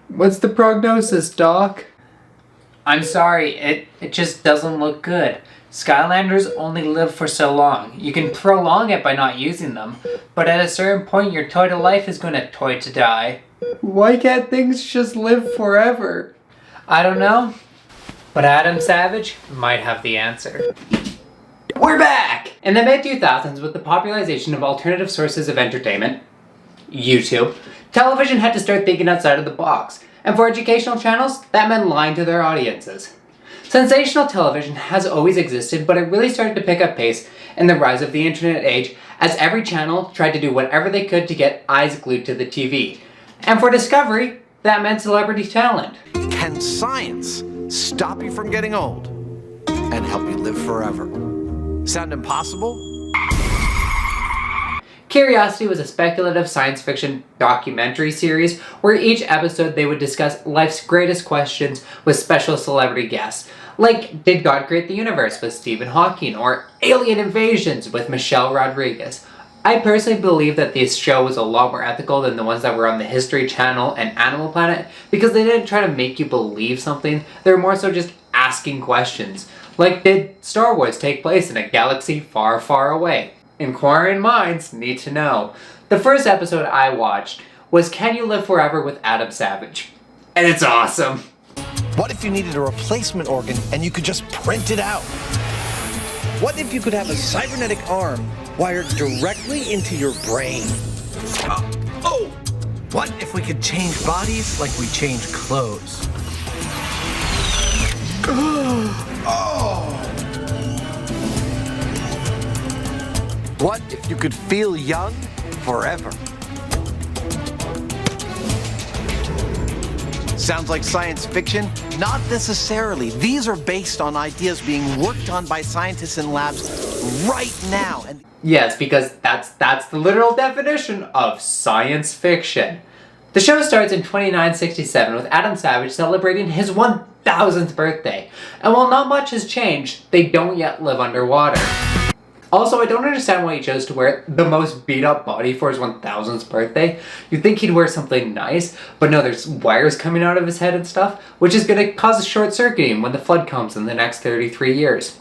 What's the prognosis, Doc? I'm sorry, it just doesn't look good. Skylanders only live for so long. You can prolong it by not using them, but at a certain point your toy to life is going to toy to die. Why can't things just live forever? I don't know, but Adam Savage might have the answer. We're back! In the mid-2000s, with the popularization of alternative sources of entertainment, YouTube, television had to start thinking outside of the box. And for educational channels, that meant lying to their audiences. Sensational television has always existed, but it really started to pick up pace in the rise of the internet age as every channel tried to do whatever they could to get eyes glued to the TV. And for Discovery, that meant celebrity talent. Can science stop you from getting old and help you live forever? Sound impossible? Curiosity was a speculative science fiction documentary series where each episode they would discuss life's greatest questions with special celebrity guests. Like, did God create the universe with Stephen Hawking, or alien invasions with Michelle Rodriguez? I personally believe that this show was a lot more ethical than the ones that were on the History Channel and Animal Planet because they didn't try to make you believe something, they were more so just asking questions. Like, did Star Wars take place in a galaxy far, far away? Inquiring minds need to know. The first episode I watched was Can You Live Forever with Adam Savage. And it's awesome. What if you needed a replacement organ and you could just print it out? What if you could have a cybernetic arm wired directly into your brain? Oh! What if we could change bodies like we change clothes? Oh! What if you could feel young forever? Sounds like science fiction? Not necessarily. These are based on ideas being worked on by scientists in labs right now. And yes, because that's the literal definition of science fiction. The show starts in 2967 with Adam Savage celebrating his 1000th birthday. And while not much has changed, they don't yet live underwater. Also, I don't understand why he chose to wear the most beat-up body for his 1000th birthday. You'd think he'd wear something nice, but no, there's wires coming out of his head and stuff, which is going to cause a short-circuiting when the flood comes in the next 33 years.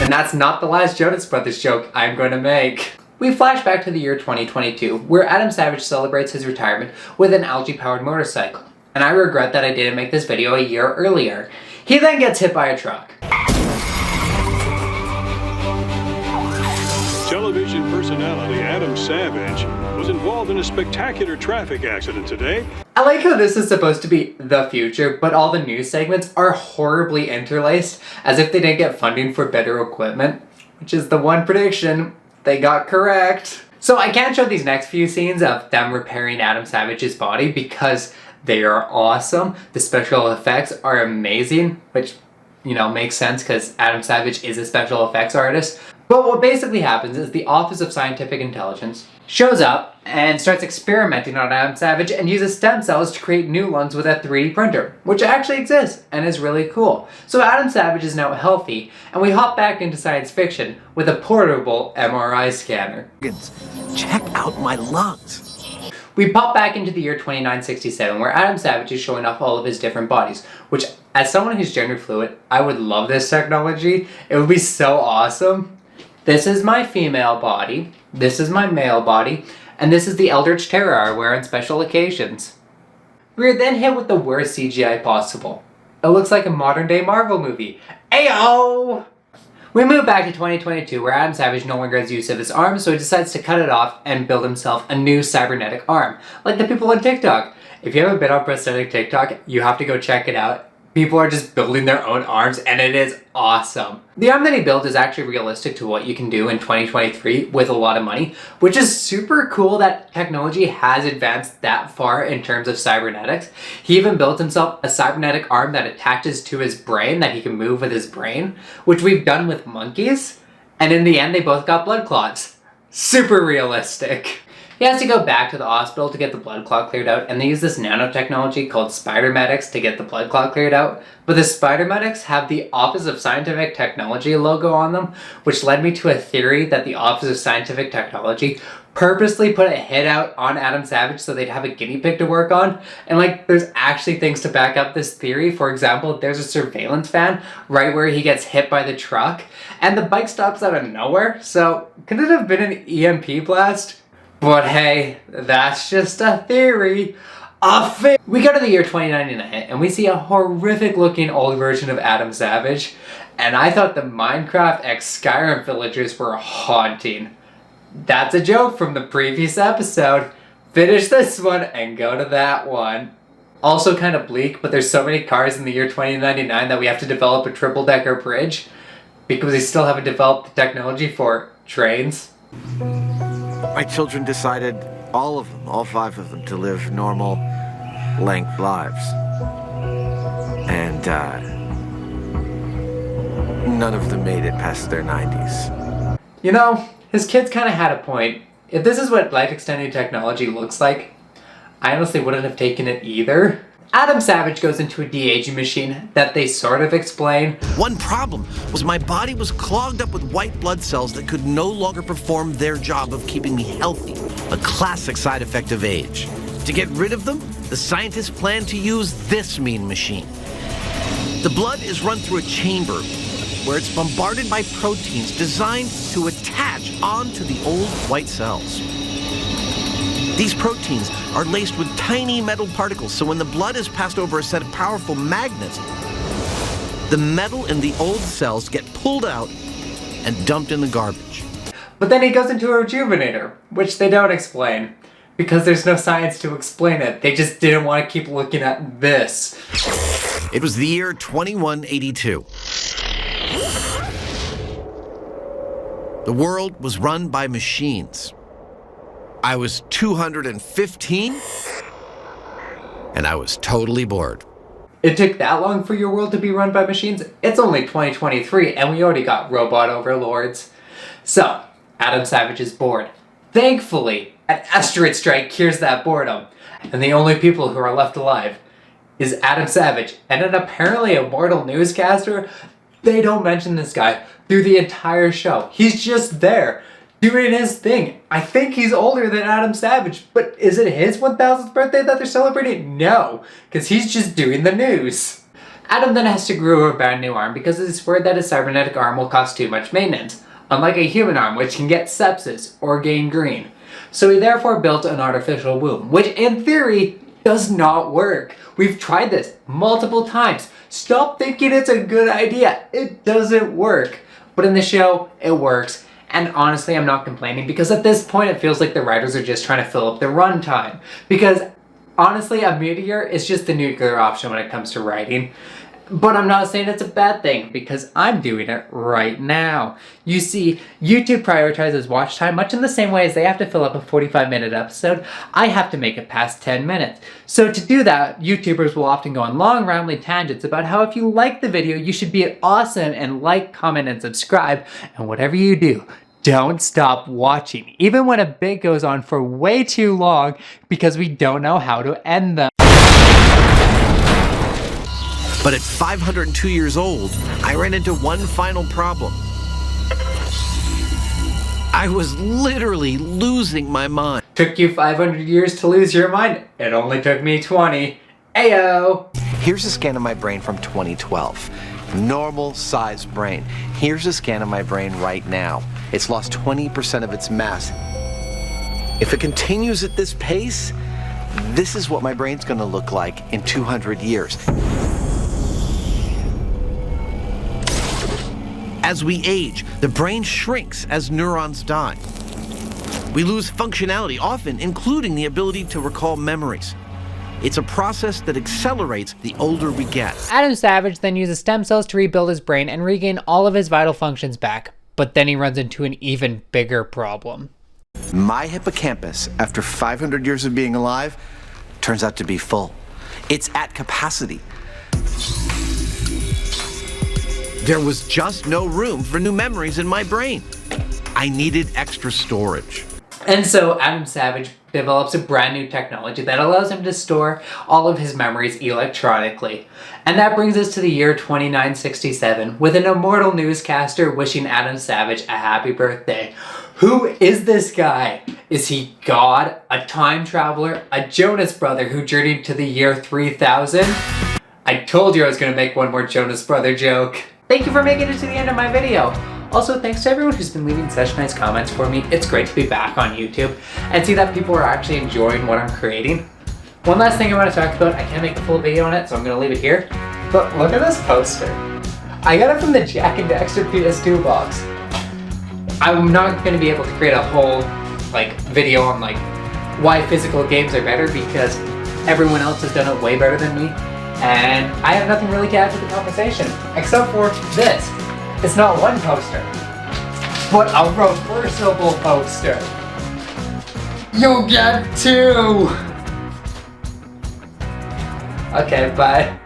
And that's not the last Jonas Brothers joke I'm going to make. We flash back to the year 2022, where Adam Savage celebrates his retirement with an algae-powered motorcycle. And I regret that I didn't make this video a year earlier. He then gets hit by a truck. Television personality Adam Savage was involved in a spectacular traffic accident today. I like how this is supposed to be the future, but all the news segments are horribly interlaced, as if they didn't get funding for better equipment, which is the one prediction they got correct. So I can't show these next few scenes of them repairing Adam Savage's body because they are awesome. The special effects are amazing, which, you know, makes sense because Adam Savage is a special effects artist. But what basically happens is the Office of Scientific Intelligence shows up and starts experimenting on Adam Savage and uses stem cells to create new lungs with a 3D printer, which actually exists and is really cool. So Adam Savage is now healthy, and we hop back into science fiction with a portable MRI scanner. Check out my lungs. We pop back into the year 2967 where Adam Savage is showing off all of his different bodies, which as someone who's gender fluid, I would love this technology. It would be so awesome. This is my female body, this is my male body, and this is the Eldritch Terror I wear on special occasions. We are then hit with the worst CGI possible. It looks like a modern day Marvel movie. Ayo! We move back to 2022 where Adam Savage no longer has use of his arm, so he decides to cut it off and build himself a new cybernetic arm, like the people on TikTok. If you haven't been on prosthetic TikTok, you have to go check it out. People are just building their own arms, and it is awesome. The arm that he built is actually realistic to what you can do in 2023 with a lot of money, which is super cool that technology has advanced that far in terms of cybernetics. He even built himself a cybernetic arm that attaches to his brain that he can move with his brain, which we've done with monkeys, and in the end they both got blood clots. Super realistic. He has to go back to the hospital to get the blood clot cleared out, and they use this nanotechnology called Cybernetic to get the blood clot cleared out. But the Cybernetic have the Office of Scientific Technology logo on them, which led me to a theory that the Office of Scientific Technology purposely put a hit out on Adam Savage so they'd have a guinea pig to work on. And like, there's actually things to back up this theory. For example, there's a surveillance van right where he gets hit by the truck and the bike stops out of nowhere. So could it have been an EMP blast? But hey, that's just a theory. We go to the year 2099 and we see a horrific looking old version of Adam Savage. And I thought the Minecraft x Skyrim villagers were haunting. That's a joke from the previous episode. Finish this one and go to that one. Also kind of bleak, but there's so many cars in the year 2099 that we have to develop a triple-decker bridge because we still haven't developed the technology for trains. My children decided, all of them, all 5 of them, to live normal length lives. And none of them made it past their 90s. You know, his kids kind of had a point. If this is what life-extending technology looks like, I honestly wouldn't have taken it either. Adam Savage goes into a de-aging machine that they sort of explain. One problem was my body was clogged up with white blood cells that could no longer perform their job of keeping me healthy, a classic side effect of age. To get rid of them, the scientists plan to use this mean machine. The blood is run through a chamber where it's bombarded by proteins designed to attach onto the old white cells. These proteins are laced with tiny metal particles, so when the blood is passed over a set of powerful magnets, the metal in the old cells get pulled out and dumped in the garbage. But then he goes into a rejuvenator, which they don't explain, because there's no science to explain it. They just didn't want to keep looking at this. It was the year 2182. The world was run by machines. I was 215, and I was totally bored. It took that long for your world to be run by machines? It's only 2023, and we already got robot overlords. So, Adam Savage is bored. Thankfully, an asteroid strike cures that boredom, and the only people who are left alive is Adam Savage and an apparently immortal newscaster. They don't mention this guy through the entire show. He's just there, doing his thing. I think he's older than Adam Savage, but is it his 1000th birthday that they're celebrating? No, because he's just doing the news. Adam then has to grow a brand new arm because it's worried that his cybernetic arm will cost too much maintenance, unlike a human arm which can get sepsis or gangrene. So he therefore built an artificial womb, which in theory does not work. We've tried this multiple times. Stop thinking it's a good idea. It doesn't work. But in the show, it works. And honestly, I'm not complaining because at this point it feels like the writers are just trying to fill up their runtime. Because honestly, a meteor is just the nuclear option when it comes to writing. But I'm not saying it's a bad thing because I'm doing it right now. You see, YouTube prioritizes watch time much in the same way as they have to fill up a 45-minute episode. I have to make it past 10 minutes. So to do that, YouTubers will often go on long rambling tangents about how if you like the video, you should be awesome and like, comment, and subscribe. And whatever you do, don't stop watching, even when a bit goes on for way too long because we don't know how to end them. But at 502 years old, I ran into one final problem. I was literally losing my mind. Took you 500 years to lose your mind. It only took me 20. Ayo! Here's a scan of my brain from 2012. Normal sized brain. Here's a scan of my brain right now. It's lost 20% of its mass. If it continues at this pace, this is what my brain's gonna look like in 200 years. As we age, the brain shrinks as neurons die. We lose functionality, often including the ability to recall memories. It's a process that accelerates the older we get. Adam Savage then uses stem cells to rebuild his brain and regain all of his vital functions back. But then he runs into an even bigger problem. My hippocampus, after 500 years of being alive, turns out to be full. It's at capacity. There was just no room for new memories in my brain. I needed extra storage. And so Adam Savage develops a brand new technology that allows him to store all of his memories electronically. And that brings us to the year 2967 with an immortal newscaster wishing Adam Savage a happy birthday. Who is this guy? Is he God, a time traveler, a Jonas brother who journeyed to the year 3000? I told you I was gonna make one more Jonas brother joke. Thank you for making it to the end of my video. Also, thanks to everyone who's been leaving such nice comments for me. It's great to be back on YouTube and see that people are actually enjoying what I'm creating. One last thing I want to talk about, I can't make a full video on it, so I'm gonna leave it here. But look at this poster. I got it from the Jack and Daxter PS2 box. I'm not gonna be able to create a whole video on why physical games are better because everyone else has done it way better than me. And I have nothing really to add to the conversation, except for this. It's not one poster, but a reversible poster. You'll get two! Okay, bye.